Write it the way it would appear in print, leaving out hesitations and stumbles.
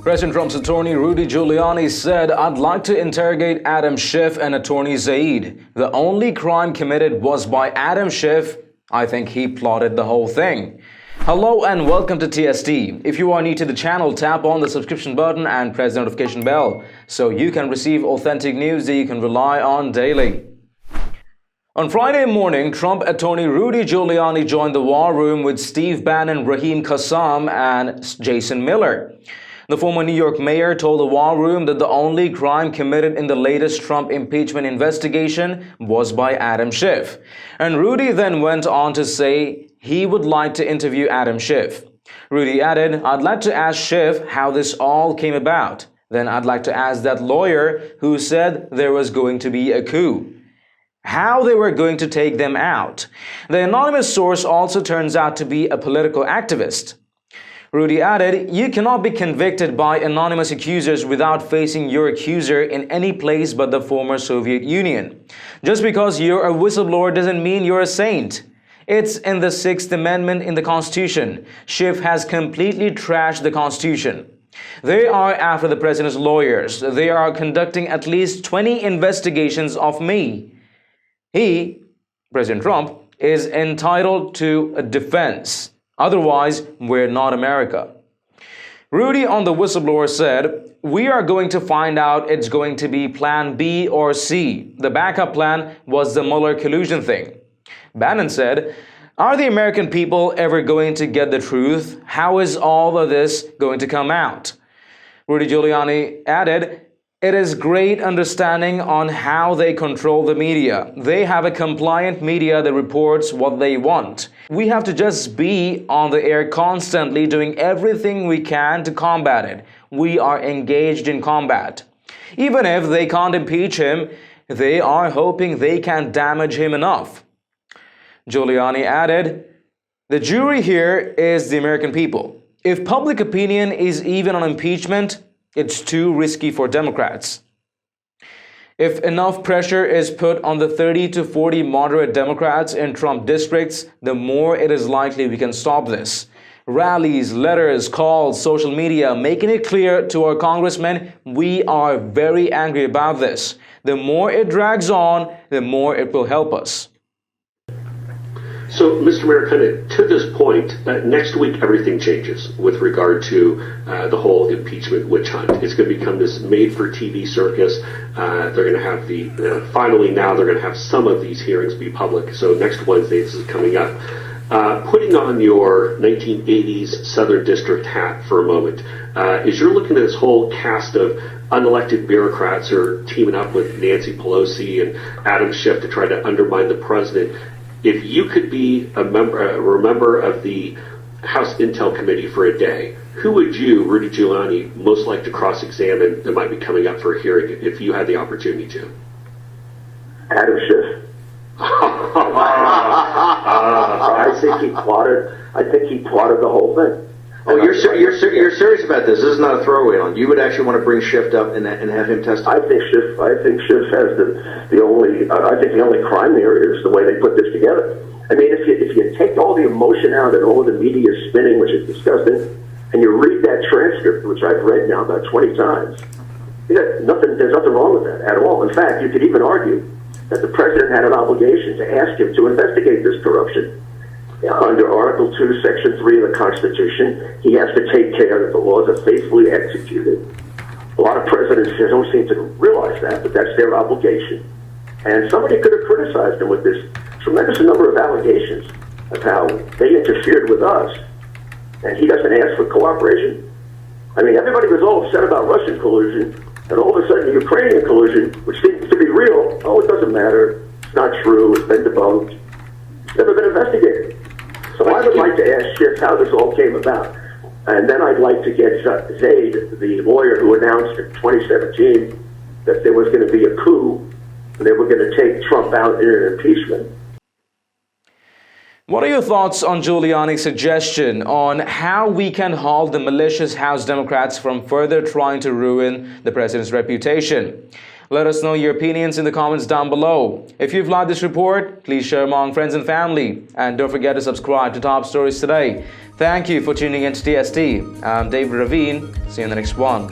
President Trump's attorney Rudy Giuliani said, "I'd like to interrogate Adam Schiff and attorney Zaid. The only crime committed was by Adam Schiff. I think he plotted the whole thing." Hello and welcome to TST. If you are new to the channel, tap on the subscription button and press the notification bell so you can receive authentic news that you can rely on daily. On Friday morning, Trump attorney Rudy Giuliani joined the war room with Steve Bannon, Raheem, Kassam, and Jason Miller. The former New York mayor told the war room that the only crime committed in the latest Trump impeachment investigation was by Adam Schiff. And Rudy then went on to say he would like to interview Adam Schiff. Rudy added, "I'd like to ask Schiff how this all came about. Then I'd like to ask that lawyer who said there was going to be a coup, how they were going to take them out." The anonymous source also turns out to be a political activist. Rudy added, "You cannot be convicted by anonymous accusers without facing your accuser in any place but the former Soviet Union. Just because you're a whistleblower doesn't mean you're a saint. It's in the 6th Amendment in the Constitution. Schiff has completely trashed the Constitution. They are after the president's lawyers. They are conducting at least 20 investigations of me. He, President Trump, is entitled to a defense. Otherwise, we're not America." Rudy on the whistleblower said, "We are going to find out it's going to be plan B or C. The backup plan was the Mueller collusion thing." Bannon said, "Are the American people ever going to get the truth? How is all of this going to come out?" Rudy Giuliani added, "It is great understanding on how they control the media. They have a compliant media that reports what they want. We have to just be on the air constantly doing everything we can to combat it. We are engaged in combat. Even if they can't impeach him, they are hoping they can damage him enough." Giuliani added, "The jury here is the American people. If public opinion is even on impeachment, it's too risky for Democrats. If enough pressure is put on the 30 to 40 moderate Democrats in Trump districts, the more it is likely we can stop this. Rallies, letters, calls, social media, making it clear to our congressmen we are very angry about this. The more it drags on, the more it will help us." So, Mr. Mayor, kind of to this point, next week everything changes with regard to the whole impeachment witch hunt. It's going to become this made-for-TV circus. They're going to have finally now they're going to have some of these hearings be public. So next Wednesday, this is coming up. Putting on your 1980s Southern District hat for a moment, as you're looking at this whole cast of unelected bureaucrats who are teaming up with Nancy Pelosi and Adam Schiff to try to undermine the president, if you could be a member of the House Intel Committee for a day, who would you, Rudy Giuliani, most like to cross-examine that might be coming up for a hearing if you had the opportunity to? Adam Schiff. I think he plotted the whole thing. Oh, you're serious about this? This is not a throwaway on. You would actually want to bring Schiff up and have him testify. I think Schiff has the only. I think the only crime there is the way they put this together. I mean, if you take all the emotion out and all of the media spinning, which is disgusting, and you read that transcript, which I've read now about 20 times, there's nothing wrong with that at all. In fact, you could even argue that the president had an obligation to ask him to investigate this corruption. Under Article 2, Section 3 of the Constitution, he has to take care that the laws are faithfully executed. A lot of presidents don't seem to realize that, but that's their obligation. And somebody could have criticized him with this tremendous number of allegations of how they interfered with us, and he doesn't ask for cooperation. I mean, everybody was all upset about Russian collusion, and all of a sudden the Ukrainian collusion, which seems to be real, it doesn't matter, it's not true, it's been debunked, it's never been investigated. So I would like to ask Schiff how this all came about. And then I'd like to get Zaid, the lawyer who announced in 2017 that there was going to be a coup, and they were going to take Trump out in an impeachment. What are your thoughts on Giuliani's suggestion on how we can halt the malicious House Democrats from further trying to ruin the president's reputation? Let us know your opinions in the comments down below. If you've liked this report, please share among friends and family. And don't forget to subscribe to Top Stories Today. Thank you for tuning in to TST. I'm David Ravine. See you in the next one.